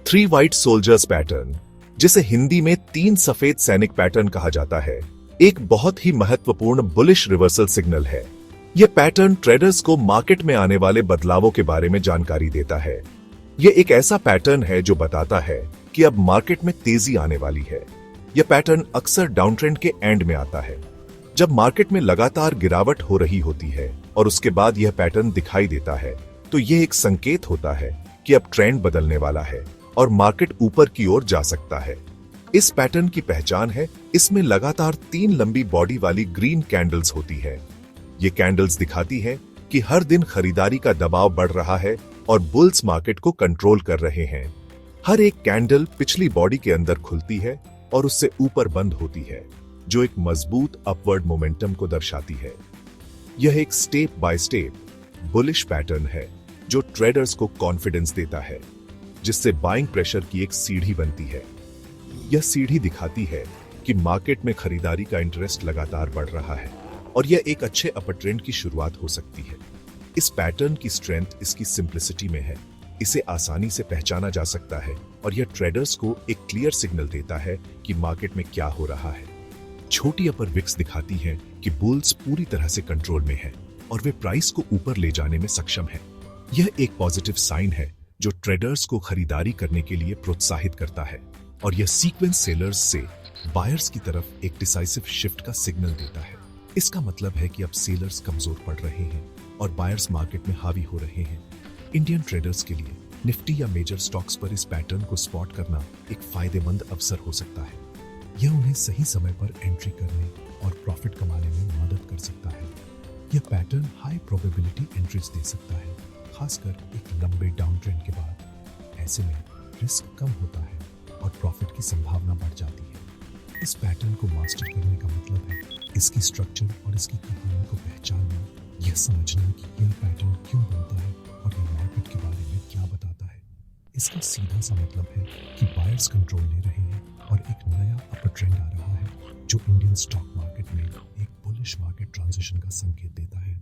Three white soldiers pattern, जिसे हिंदी में तीन सफेद सैनिक पैटर्न कहा जाता है, एक बहुत ही महत्वपूर्ण बुलिश रिवर्सल सिग्नल है। यह पैटर्न ट्रेडर्स को मार्केट में आने वाले बदलावों के बारे में जानकारी देता है। यह एक ऐसा पैटर्न है जो बताता है कि अब मार्केट में तेजी आने वाली है। यह पैटर्न अक्सर डाउन ट्रेंड के एंड में आता है, जब मार्केट में लगातार गिरावट हो रही होती है और उसके बाद यह पैटर्न दिखाई देता है, तो यह एक संकेत होता है कि अब ट्रेंड बदलने वाला है और मार्केट ऊपर की ओर जा सकता है। इस पैटर्न की पहचान है, इसमें लगातार तीन लंबी बॉडी वाली ग्रीन कैंडल्स होती है। ये कैंडल्स दिखाती है कि हर दिन खरीदारी का दबाव बढ़ रहा है और बुल्स मार्केट को कंट्रोल कर रहे हैं। हर एक कैंडल पिछली बॉडी के अंदर खुलती है और उससे ऊपर बंद होती है, जो एक मजबूत अपवर्ड मोमेंटम को दर्शाती है। यह एक step by step bullish pattern है जो ट्रेडर्स को कॉन्फिडेंस देता है, जिससे बाइंग प्रेशर की एक सीढ़ी बनती है। यह सीढ़ी दिखाती है कि मार्केट में खरीदारी का इंटरेस्ट लगातार बढ़ रहा है और यह एक अच्छे अपर ट्रेंड की शुरुआत हो सकती है। इस पैटर्न की स्ट्रेंथ इसकी सिंप्लिसिटी में है। इसे आसानी से पहचाना जा सकता है और यह ट्रेडर्स को एक क्लियर सिग्नल देता है कि मार्केट में क्या हो रहा है। छोटी अपर विक्स दिखाती है कि बुल्स पूरी तरह से कंट्रोल में है और वे प्राइस को ऊपर ले जाने में सक्षम है। यह एक पॉजिटिव साइन है जो ट्रेडर्स को खरीदारी करने के लिए प्रोत्साहित करता है और यह सीक्वेंस सेलर्स से बायर्स की तरफ एक डिसाइसिव शिफ्ट का सिग्नल देता है। इसका मतलब है कि अब सेलर्स कमजोर पड़ रहे हैं और बायर्स मार्केट में हावी हो रहे हैं। इंडियन ट्रेडर्स के लिए निफ्टी या मेजर स्टॉक्स पर इस पैटर्न को स्पॉट करना एक फायदेमंद अवसर हो सकता है। यह उन्हें सही समय पर एंट्री करने और प्रॉफिट कमाने में मदद कर सकता है। यह पैटर्न हाई प्रोबेबिलिटी एंट्रीज दे सकता है, खासकर एक लंबे डाउन ट्रेंड के बाद। ऐसे में रिस्क कम होता है और प्रॉफिट की संभावना बढ़ जाती है। इस पैटर्न को मास्टर करने का मतलब है इसकी स्ट्रक्चर और इसकी कहानी को पहचानना, यह समझना कि यह पैटर्न क्यों बनता है और यह मार्केट के बारे में क्या बताता है। इसका सीधा सा मतलब है कि बायर्स कंट्रोल ले रहे हैं और एक नया अपर ट्रेंड आ रहा है जो इंडियन स्टॉक मार्केट में एक बुलिश मार्केट ट्रांजिशन का संकेत देता है।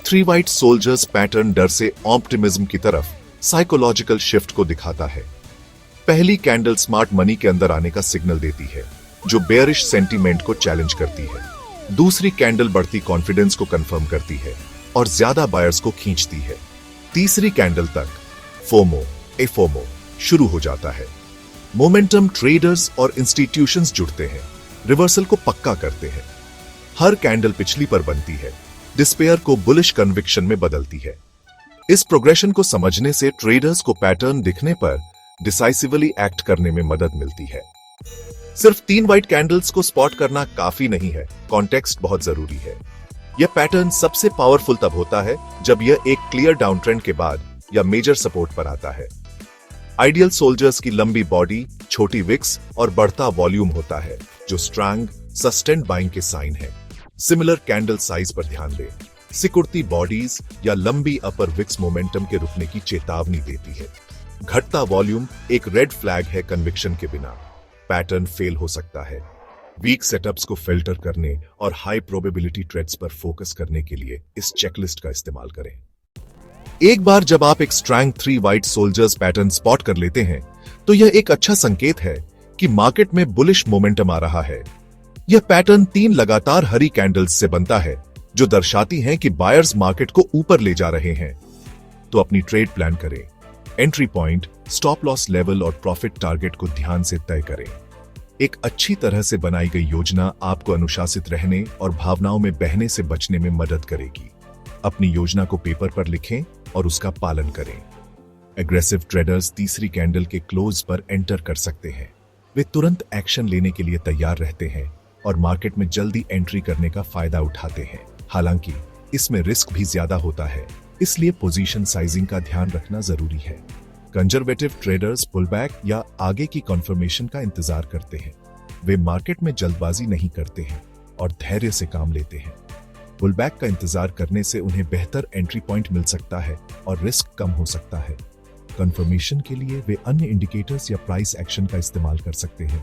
थ्री व्हाइट सोल्जर्स पैटर्न डर से ऑप्टिमिज्म की तरफ साइकोलॉजिकल शिफ्ट को दिखाता है। पहली कैंडल स्मार्ट मनी के अंदर आने का सिग्नल देती है, जो बेयरिश सेंटीमेंट को चैलेंज करती है। दूसरी कैंडल बढ़ती कॉन्फिडेंस को कंफर्म करती है और ज्यादा बायर्स को खींचती है। तीसरी कैंडल तक फोमो एफोमो शुरू हो जाता है। मोमेंटम ट्रेडर्स और इंस्टीट्यूशंस जुड़ते हैं, रिवर्सल को पक्का करते हैं। हर कैंडल पिछली पर बनती है, डिस्पेयर को बुलिश कन्विक्शन में बदलती है। इस प्रोग्रेशन को समझने से ट्रेडर्स को पैटर्न दिखने पर डिसाइसिवली एक्ट करने में मदद मिलती है। सिर्फ तीन व्हाइट कैंडल्स को स्पॉट करना काफी नहीं है, कॉन्टेक्स्ट बहुत जरूरी है। यह पैटर्न सबसे पावरफुल तब होता है जब यह एक क्लियर डाउन ट्रेंड के बाद या मेजर सपोर्ट पर आता है। आइडियल सोल्जर्स की लंबी बॉडी, छोटी विक्स और बढ़ता वॉल्यूम होता है, जो स्ट्रांग सस्टेन्ड बाइंग के साइन है। सिमिलर कैंडल साइज पर ध्यान दें। सिकुड़ती बॉडीज या लंबी अपर विक्स मोमेंटम के रुकने की चेतावनी देती है। घटता वॉल्यूम एक रेड फ्लैग है कन्विक्शन के बिना। पैटर्न फेल हो सकता है। वीक सेटअप्स को फिल्टर करने और हाई प्रोबेबिलिटी ट्रेड्स पर फोकस करने के लिए इस चेकलिस्ट का इस्तेमाल करें। एक बार जब आप एक strong three white soldiers pattern spot कर लेते हैं, तो यह एक अच्छा संकेत है कि मार्केट में बुलिश मोमेंटम आ रहा है। यह पैटर्न तीन लगातार हरी कैंडल्स से बनता है, जो दर्शाती हैं कि बायर्स मार्केट को ऊपर ले जा रहे हैं। तो अपनी ट्रेड प्लान करें। Entry point, stop loss level और प्रॉफिट टारगेट को ध्यान से तय करें। एक अच्छी तरह से बनाई गई योजना आपको अनुशासित रहने और भावनाओं में बहने से बचने में मदद करेगी। अपनी योजना को पेपर पर लिखें और उसका पालन करें। एग्रेसिव ट्रेडर्स तीसरी कैंडल के क्लोज पर एंटर कर सकते हैं। वे तुरंत एक्शन लेने के लिए तैयार रहते हैं और मार्केट में जल्दी एंट्री करने का फायदा उठाते हैं। हालांकि इसमें रिस्क भी ज्यादा होता है, इसलिए पोजीशन साइजिंग का ध्यान रखना जरूरी है। कंजर्वेटिव ट्रेडर्स पुलबैक या आगे की कन्फर्मेशन का इंतजार करते हैं। वे मार्केट में जल्दबाजी नहीं करते हैं और धैर्य से काम लेते हैं। पुलबैक का इंतजार करने से उन्हें बेहतर एंट्री पॉइंट मिल सकता है और रिस्क कम हो सकता है। कंफर्मेशन के लिए वे अन्य इंडिकेटर्स या प्राइस एक्शन का इस्तेमाल कर सकते हैं।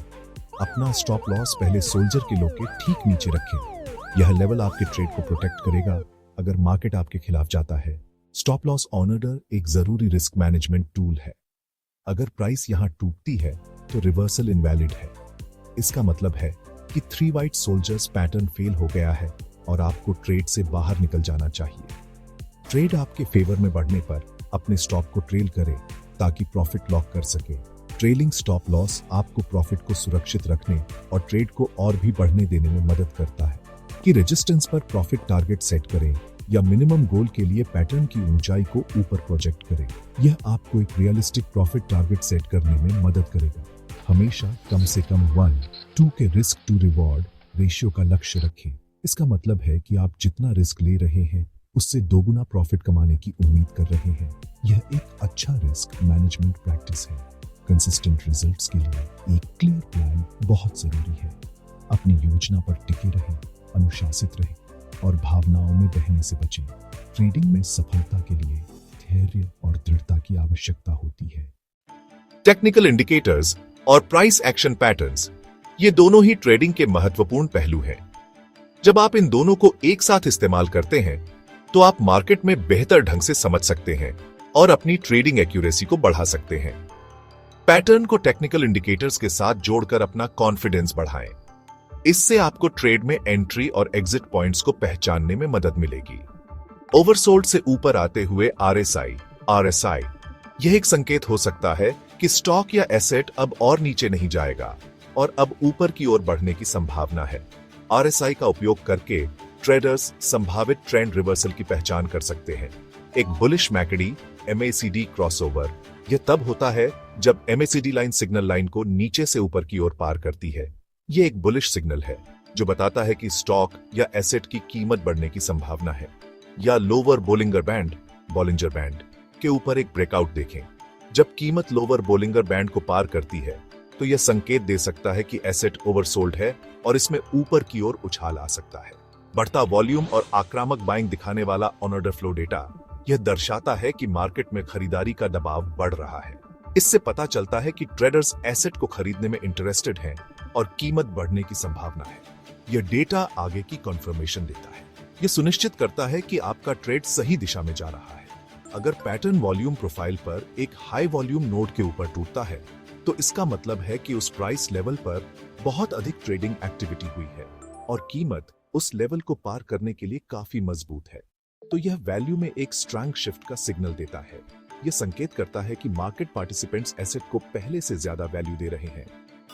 अपना स्टॉप लॉस पहले सोल्जर के लो के ठीक नीचे रखें। यह लेवल आपके ट्रेड को प्रोटेक्ट करेगा अगर मार्केट आपके खिलाफ जाता है। स्टॉप लॉस ऑनर्डर एक जरूरी रिस्क मैनेजमेंट टूल है। अगर प्राइस यहां टूटती है तो रिवर्सल इनवैलिड है। इसका मतलब है कि 3 वाइट सोल्जर्स पैटर्न फेल हो गया है और आपको ट्रेड से बाहर निकल जाना चाहिए। ट्रेड आपके फेवर में बढ़ने पर अपने स्टॉप को ट्रेल करें ताकि प्रॉफिट लॉक कर सके। ट्रेलिंग स्टॉप लॉस आपको प्रॉफिट को सुरक्षित रखने और ट्रेड को और भी बढ़ने देने में मदद करता है। कि रेजिस्टेंस पर प्रॉफिट टारगेट सेट करें या मिनिमम गोल के लिए पैटर्न की ऊंचाई को ऊपर प्रोजेक्ट करें। यह आपको एक रियलिस्टिक प्रॉफिट टारगेट सेट करने में मदद करेगा। हमेशा कम से कम 1:2 के रिस्क टू रिवॉर्ड रेशियो का लक्ष्य रखें। इसका मतलब है कि आप जितना रिस्क ले रहे हैं उससे दोगुना प्रॉफिट कमाने की उम्मीद कर रहे हैं। यह एक अच्छा रिस्क मैनेजमेंट प्रैक्टिस है। कंसिस्टेंट रिजल्ट्स के लिए एक क्लियर प्लान बहुत जरूरी है। अपनी योजना पर टिके रहें, अनुशासित रहें और भावनाओं में बहने से बचें। ट्रेडिंग में सफलता के लिए धैर्य और दृढ़ता की आवश्यकता होती है। टेक्निकल इंडिकेटर्स और प्राइस एक्शन पैटर्न्स, ये दोनों ही ट्रेडिंग के महत्वपूर्ण पहलू हैं। जब आप इन दोनों को एक साथ इस्तेमाल करते हैं तो आप मार्केट में बेहतर ढंग से समझ सकते हैं और अपनी ट्रेडिंग एक्यूरेसी को बढ़ा सकते हैं। पैटर्न को टेक्निकल इंडिकेटर्स के साथ जोड़कर अपना कॉन्फिडेंस बढ़ाएं। इससे आपको ट्रेड में एंट्री और एग्जिट पॉइंट्स को पहचानने में मदद मिलेगी। ओवरसोल्ड से ऊपर आते हुए RSI, यह एक संकेत हो सकता है कि स्टॉक या एसेट अब और नीचे नहीं जाएगा और अब ऊपर की ओर बढ़ने की संभावना है। RSI का उपयोग करके ट्रेडर्स संभावित ट्रेंड रिवर्सल की पहचान कर सकते हैं। एक बुलिश मैकडी MACD क्रॉसओवर यह तब होता है जब MACD लाइन सिग्नल लाइन को नीचे से ऊपर की ओर पार करती है। यह एक बुलिश सिग्नल है जो बताता है कि स्टॉक या एसेट की कीमत बढ़ने की संभावना है। या लोअर बोलिंगर बैंड के ऊपर एक ब्रेकआउट देखें। जब कीमत लोअर बोलिंगर बैंड को पार करती है तो यह संकेत दे सकता है कि एसेट ओवरसोल्ड है और इसमें ऊपर की ओर उछाल आ सकता है। बढ़ता वॉल्यूम और आक्रामक बाइंग दिखाने वाला ऑन ऑर्डर फ्लो डेटा यह दर्शाता है कि मार्केट में खरीदारी का दबाव बढ़ रहा है। इससे पता चलता है कि ट्रेडर्स एसेट को खरीदने में इंटरेस्टेड हैं और कीमत बढ़ने की संभावना है। यह डेटा आगे की कंफर्मेशन देता है। यह सुनिश्चित करता है कि आपका ट्रेड सही दिशा में जा रहा है। अगर पैटर्न वॉल्यूम प्रोफाइल पर एक हाई वॉल्यूम नोड के ऊपर टूटता है तो इसका मतलब है कि उस प्राइस लेवल पर बहुत अधिक ट्रेडिंग एक्टिविटी हुई है और कीमत उस लेवल को पार करने के लिए काफी मजबूत है। तो यह वैल्यू में एक स्ट्रॉन्ग शिफ्ट का सिग्नल देता है। यह संकेत करता है कि मार्केट पार्टिसिपेंट्स एसेट को पहले से ज्यादा वैल्यू दे रहे हैं।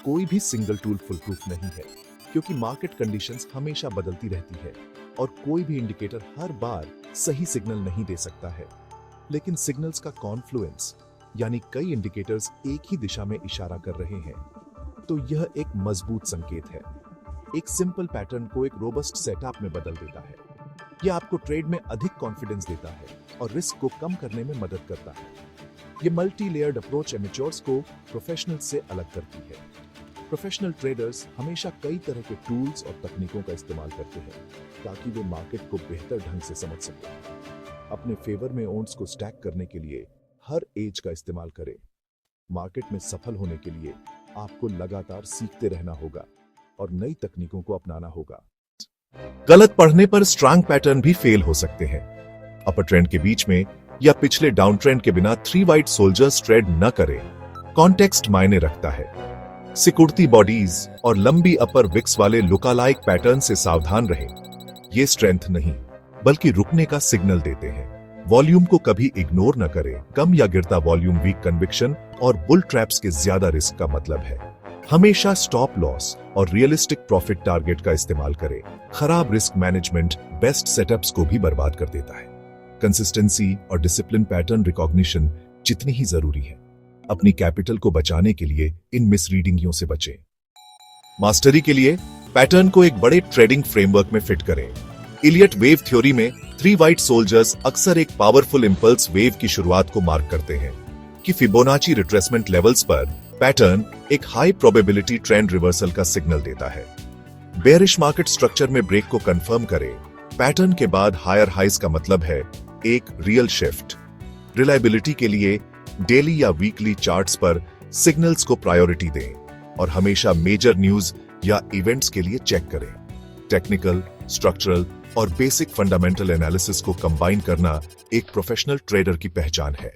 कोई भी सिंगल टूल फुल प्रूफ नहीं है क्योंकि मार्केट कंडीशंस हमेशा बदलती रहती है और कोई भी इंडिकेटर हर बार सही सिग्नल नहीं दे सकता है। लेकिन सिग्नल्स का कॉन्फ्लुएंस यानी कई इंडिकेटर्स एक ही दिशा में इशारा कर रहे हैं तो यह एक मजबूत संकेत है। एक सिंपल पैटर्न को एक रोबस्ट सेटअप में बदल देता है। यह आपको ट्रेड में अधिक कॉन्फिडेंस देता है और रिस्क को कम करने में मदद करता है। यह मल्टी लेयर्ड अप्रोच एमेच्योर्स को प्रोफेशनल से अलग करती है। प्रोफेशनल ट्रेडर्स हमेशा कई तरह के टूल्स और तकनीकों का इस्तेमाल करते हैं ताकि वे मार्केट को बेहतर ढंग से समझ सकें। अपने फेवर में ओन्स को स्टैक करने के लिए हर एज का इस्तेमाल करें। मार्केट में सफल होने के लिए आपको लगातार सीखते रहना होगा और नई तकनीकों को अपनाना होगा। गलत पढ़ने पर स्ट्रॉन्ग पैटर्न भी फेल हो सकते हैं। अपर ट्रेंड के बीच में या पिछले डाउन ट्रेंड के बिना 3 वाइट सोल्जर्स ट्रेड न करें। कॉन्टेक्स्ट मायने रखता है। सिकुड़ती बॉडीज और लंबी अपर विक्स वाले लुकालाइक पैटर्न से सावधान रहें। ये स्ट्रेंथ नहीं बल्कि रुकने का सिग्नल देते हैं। वॉल्यूम को कभी इग्नोर न करें। कम या गिरता वॉल्यूम वीक कन्विक्शन और बुल ट्रैप्स के ज्यादा रिस्क का मतलब है। हमेशा स्टॉप लॉस और रियलिस्टिक प्रॉफिट टारगेट का इस्तेमाल करें। खराब रिस्क मैनेजमेंट बेस्ट सेटअप्स को भी बर्बाद कर देता है। कंसिस्टेंसी और डिसिप्लिन पैटर्न रिकॉग्निशन जितनी ही जरूरी है। अपनी कैपिटल को बचाने के लिए इन मिसरीडिंगियों से बचें। मास्टरी के लिए पैटर्न को एक बड़े ट्रेडिंग फ्रेमवर्क में फिट करें। इलियट वेव थ्योरी में 3 वाइट सोल्जर्स अक्सर एक पावरफुल इंपल्स वेव की शुरुआत को मार्क करते हैं कि फिबोनाची रिट्रेसमेंट लेवल्स पर पैटर्न एक हाई प्रोबेबिलिटी ट्रेंड रिवर्सल का सिग्नल देता है। बेयरिश मार्केट स्ट्रक्चर में ब्रेक को कंफर्म करें। पैटर्न के बाद हायर हाइज का मतलब है एक रियल शिफ्ट। रिलायबिलिटी के लिए डेली या वीकली चार्ट्स पर सिग्नल्स को प्रायोरिटी दें और हमेशा मेजर न्यूज या इवेंट्स के लिए चेक करें। टेक्निकल, स्ट्रक्चरल और बेसिक फंडामेंटल एनालिसिस को कंबाइन करना एक प्रोफेशनल ट्रेडर की पहचान है।